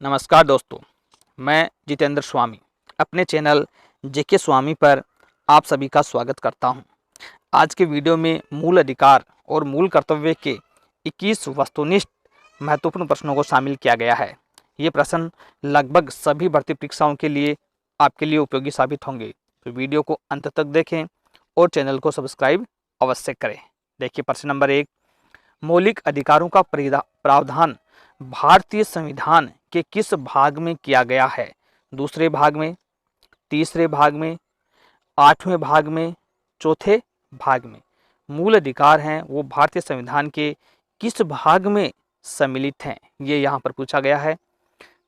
नमस्कार दोस्तों, मैं जितेंद्र स्वामी अपने चैनल जेके स्वामी पर आप सभी का स्वागत करता हूं। आज के वीडियो में मूल अधिकार और मूल कर्तव्य के 21 वस्तुनिष्ठ महत्वपूर्ण प्रश्नों को शामिल किया गया है। ये प्रश्न लगभग सभी भर्ती परीक्षाओं के लिए आपके लिए उपयोगी साबित होंगे, तो वीडियो को अंत तक देखें और चैनल को सब्सक्राइब अवश्य करें। देखिए प्रश्न नंबर 1, मौलिक अधिकारों का प्रावधान भारतीय संविधान के किस भाग में किया गया है? दूसरे भाग में, तीसरे भाग में, आठवें भाग में, चौथे भाग में। मूल अधिकार हैं वो भारतीय संविधान के किस भाग में सम्मिलित हैं, ये यहाँ पर पूछा गया है।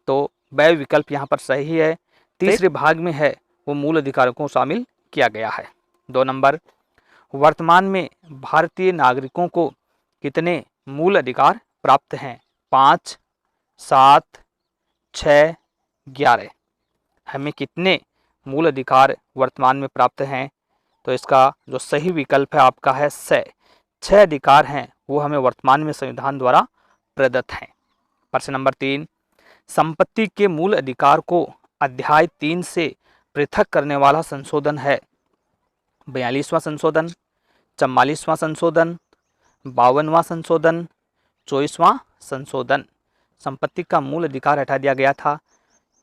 तो वह विकल्प यहाँ पर सही है, तीसरे भाग में है वो मूल अधिकारों को शामिल किया गया है। 2 नंबर, वर्तमान में भारतीय नागरिकों को कितने मूल अधिकार प्राप्त हैं? 5, 7, 6, 11। हमें कितने मूल अधिकार वर्तमान में प्राप्त हैं? तो इसका जो सही विकल्प है आपका है 6। 6 अधिकार हैं वो हमें वर्तमान में संविधान द्वारा प्रदत्त हैं। प्रश्न नंबर 3, संपत्ति के मूल अधिकार को अध्याय 3 से पृथक करने वाला संशोधन है? 42वां संशोधन, 44वां संशोधन, 52वां संशोधन, 24वां संशोधन। संपत्ति का मूल अधिकार हटा दिया गया था,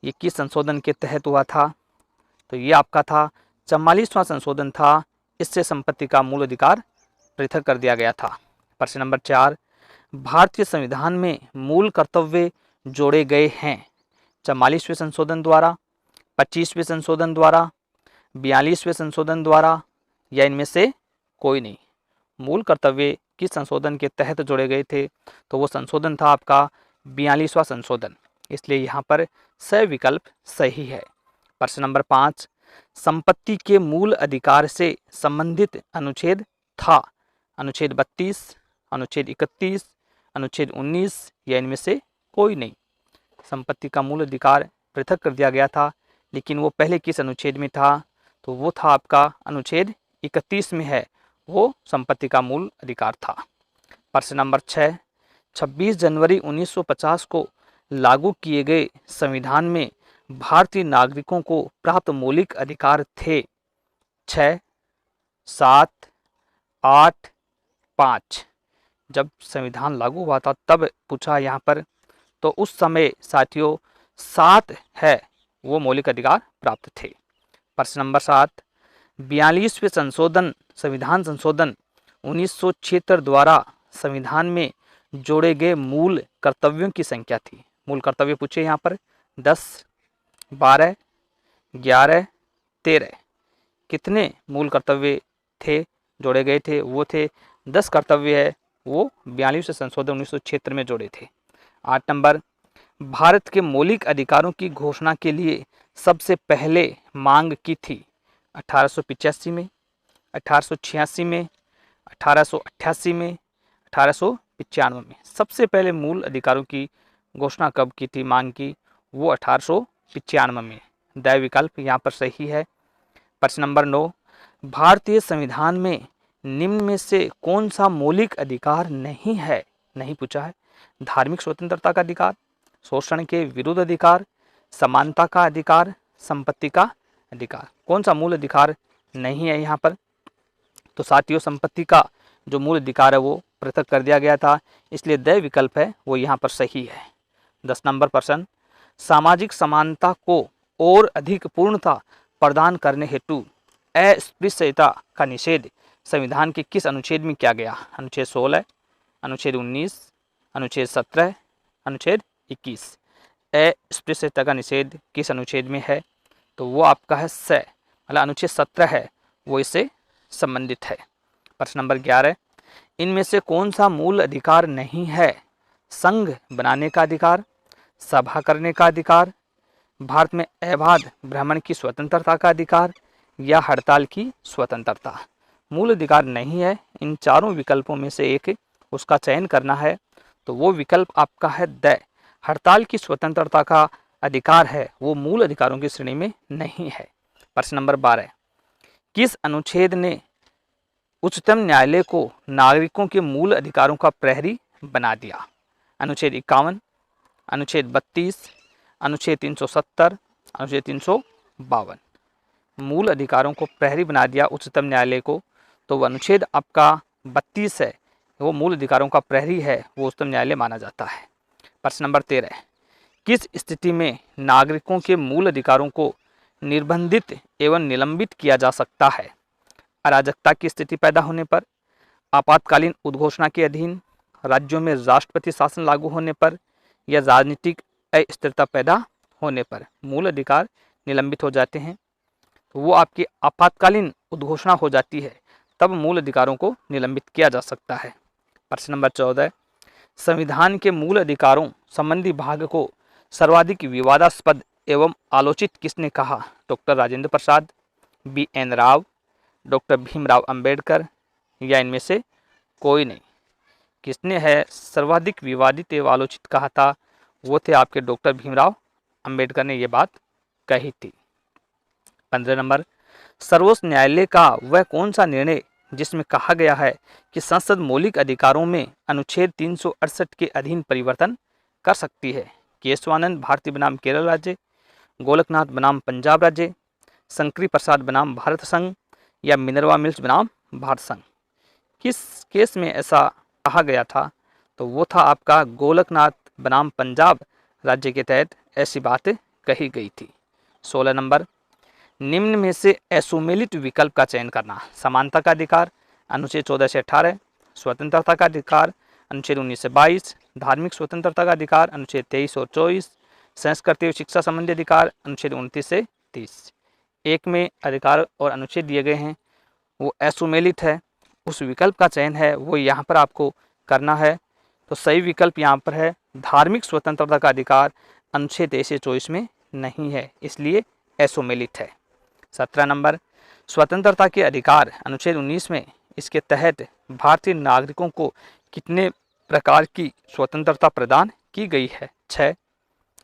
ये किस संशोधन के तहत हुआ था? तो ये आपका था 44वां संशोधन था, इससे संपत्ति का मूल अधिकार पृथक कर दिया गया था। प्रश्न नंबर 4, भारतीय संविधान में मूल कर्तव्य जोड़े गए हैं? 44वें संशोधन द्वारा, 25वें संशोधन द्वारा, 42वें संशोधन द्वारा, या इनमें से कोई नहीं। मूल कर्तव्य किस संशोधन के तहत जोड़े गए थे? तो वो संशोधन था आपका 42वां संशोधन, इसलिए यहाँ पर सही विकल्प सही है। प्रश्न नंबर 5, संपत्ति के मूल अधिकार से संबंधित अनुच्छेद था? अनुच्छेद 32, अनुच्छेद 31, अनुच्छेद 19, या इनमें से कोई नहीं। संपत्ति का मूल अधिकार पृथक कर दिया गया था, लेकिन वो पहले किस अनुच्छेद में था? तो वो था आपका अनुच्छेद 31 में है, वो संपत्ति का मूल अधिकार था। प्रश्न नंबर 6, 26 जनवरी 1950 को लागू किए गए संविधान में भारतीय नागरिकों को प्राप्त मौलिक अधिकार थे? 6, 7, 8, 5। जब संविधान लागू हुआ था तब पूछा यहाँ पर, तो उस समय साथियों 7 है वो मौलिक अधिकार प्राप्त थे। प्रश्न नंबर 7, 42वें संशोधन संविधान संशोधन 1976 द्वारा संविधान में जोड़े गए मूल कर्तव्यों की संख्या थी? मूल कर्तव्य पूछे यहाँ पर 10, 12, 11, 13। कितने मूल कर्तव्य थे जोड़े गए थे? वो थे 10 कर्तव्य है वो 42वें संशोधन 1976 में जोड़े थे। 8 नंबर, भारत के मौलिक अधिकारों की घोषणा के लिए सबसे पहले मांग की थी? 1885 में, 1886 में, 1888 में, 1895 में। सबसे पहले मूल अधिकारों की घोषणा कब की थी, मांग की? वो 1895 में। द विकल्प यहाँ पर सही है। प्रश्न नंबर 9, भारतीय संविधान में निम्न में से कौन सा मौलिक अधिकार नहीं है? नहीं पूछा है। धार्मिक स्वतंत्रता का अधिकार, शोषण के विरुद्ध अधिकार, समानता का अधिकार, संपत्ति का अधिकार। कौन सा मूल अधिकार नहीं है यहाँ पर? तो साथियों संपत्ति का जो मूल अधिकार है वो पृथक कर दिया गया था, इसलिए द विकल्प है वो यहाँ पर सही है। 10 नंबर प्रश्न, सामाजिक समानता को और अधिक पूर्णता प्रदान करने हेतु अस्पृश्यता का निषेध संविधान के किस अनुच्छेद में किया गया? अनुच्छेद 16, अनुच्छेद 19, अनुच्छेद 17, अनुच्छेद 21। अस्पृश्यता का निषेध किस अनुच्छेद में है? तो वो आपका है मतलब अनुच्छेद 17 है वो इससे संबंधित है। प्रश्न नंबर 11, इनमें से कौन सा मूल अधिकार नहीं है? संघ बनाने का अधिकार, सभा करने का अधिकार, भारत में अबाध भ्रमण की स्वतंत्रता का अधिकार, या हड़ताल की स्वतंत्रता। मूल अधिकार नहीं है, इन चारों विकल्पों में से एक उसका चयन करना है, तो वो विकल्प आपका है द। हड़ताल की स्वतंत्रता का अधिकार है वो मूल अधिकारों की श्रेणी में नहीं है। प्रश्न नंबर 12, किस अनुच्छेद ने उच्चतम न्यायालय को नागरिकों के मूल अधिकारों का प्रहरी बना दिया? अनुच्छेद 51, अनुच्छेद 32, अनुच्छेद 370, अनुच्छेद 352। मूल अधिकारों को प्रहरी बना दिया उच्चतम न्यायालय को, तो वो अनुच्छेद आपका 32 है, वो मूल अधिकारों का प्रहरी है, वो उच्चतम न्यायालय माना जाता है। प्रश्न नंबर 13, किस स्थिति में नागरिकों के मूल अधिकारों को निर्बंधित एवं निलंबित किया जा सकता है? अराजकता की स्थिति पैदा होने पर, आपातकालीन उद्घोषणा के अधीन, राज्यों में राष्ट्रपति शासन लागू होने पर, या राजनीतिक अस्थिरता पैदा होने पर मूल अधिकार निलंबित हो जाते हैं। वो आपकी आपातकालीन उद्घोषणा हो जाती है, तब मूल अधिकारों को निलंबित किया जा सकता है। प्रश्न नंबर 14, संविधान के मूल अधिकारों संबंधी भाग को सर्वाधिक विवादास्पद एवं आलोचित किसने कहा? Doctor Rajendra Prasad, BN Rao, doctor Bhimrao Ambedkar, या इनमें से कोई नहीं। किसने है सर्वाधिक विवादित एवं आलोचित कहा था? वो थे आपके डॉक्टर भीमराव अंबेडकर ने ये बात कही थी। 15 नंबर, सर्वोच्च न्यायालय का वह कौन सा निर्णय जिसमें कहा गया है कि संसद मौलिक अधिकारों में अनुच्छेद 368 के अधीन परिवर्तन कर सकती है? केशवानंद भारती बनाम केरल राज्य, गोलकनाथ बनाम पंजाब राज्य, शंकरी प्रसाद बनाम भारत संघ, या मिनरवा मिल्स बनाम भारत संघ? किस केस में ऐसा कहा गया था? तो वो था आपका गोलकनाथ बनाम पंजाब राज्य के तहत ऐसी बात कही गई थी। 16 नंबर, निम्न में से असुमेलित विकल्प का चयन करना। समानता का अधिकार अनुच्छेद 14 से 18, स्वतंत्रता का अधिकार अनुच्छेद 19 से 22, धार्मिक स्वतंत्रता का अधिकार अनुच्छेद 23 और 24, संस्कृति और शिक्षा संबंधी अधिकार अनुच्छेद 29 से 30। एक में अधिकार और अनुच्छेद दिए गए हैं, वो असुमेलित है, उस विकल्प का चयन है वो यहाँ पर आपको करना है। तो सही विकल्प यहाँ पर है धार्मिक स्वतंत्रता का अधिकार अनुच्छेद 23 से 24 में नहीं है, इसलिए असुमेलित है। 17 नंबर, स्वतंत्रता के अधिकार अनुच्छेद 19 में, इसके तहत भारतीय नागरिकों को कितने प्रकार की स्वतंत्रता प्रदान की गई है? 6,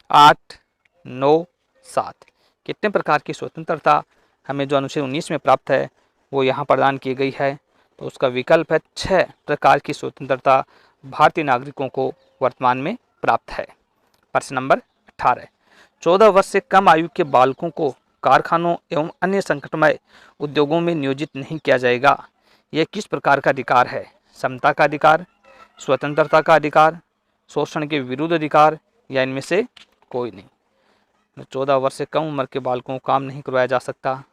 8, 9, 7। कितने प्रकार की स्वतंत्रता हमें जो अनुच्छेद 19 में प्राप्त है वो यहाँ प्रदान की गई है? तो उसका विकल्प है 6 प्रकार की स्वतंत्रता भारतीय नागरिकों को वर्तमान में प्राप्त है। प्रश्न नंबर 18, 14 वर्ष से कम आयु के बालकों को कारखानों एवं अन्य संकटमय उद्योगों में नियोजित नहीं किया जाएगा। यह किस प्रकार का अधिकार है? समता का अधिकार, स्वतंत्रता का अधिकार, शोषण के विरुद्ध अधिकार, या इनमें से कोई नहीं। 14 वर्ष से कम उम्र के बालकों को काम नहीं करवाया जा सकता,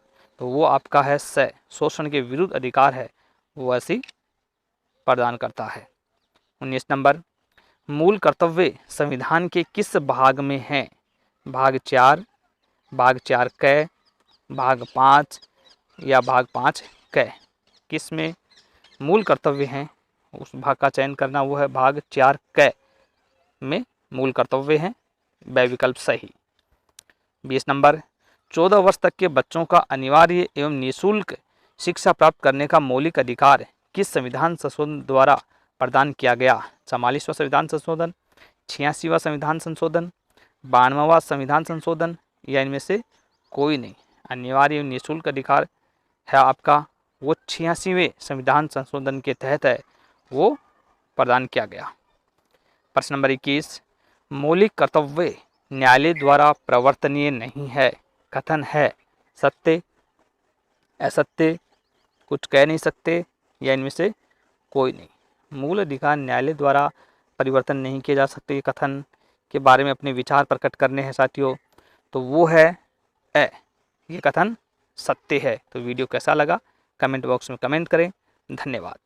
तो वो आपका है शोषण के विरुद्ध अधिकार है, वो ऐसी प्रदान करता है। 19 नंबर, मूल कर्तव्य संविधान के किस भाग में हैं? भाग 4, भाग 4 क, भाग 5, या भाग 5 क? किस में मूल कर्तव्य हैं उस भाग का चयन करना, वो है भाग 4 क में मूल कर्तव्य हैं, वह विकल्प सही। 20 नंबर, 14 वर्ष तक के बच्चों का अनिवार्य एवं निःशुल्क शिक्षा प्राप्त करने का मौलिक अधिकार किस संविधान संशोधन द्वारा प्रदान किया गया? 44वां संविधान संशोधन, 86वां संविधान संशोधन, 92वां संविधान संशोधन, या इनमें से कोई नहीं। अनिवार्य एवं निःशुल्क अधिकार है आपका वो 86वें संविधान संशोधन के तहत है, वो प्रदान किया गया। प्रश्न नंबर 21, मौलिक कर्तव्य न्यायालय द्वारा प्रवर्तनीय नहीं है, कथन है सत्य, असत्य, कुछ कह नहीं सकते, या इनमें से कोई नहीं। मूल अधिकार न्यायालय द्वारा परिवर्तन नहीं किए जा सकते, ये कथन के बारे में अपने विचार प्रकट करने हैं साथियों, तो वो है ये कथन सत्य है। तो वीडियो कैसा लगा कमेंट बॉक्स में कमेंट करें। धन्यवाद।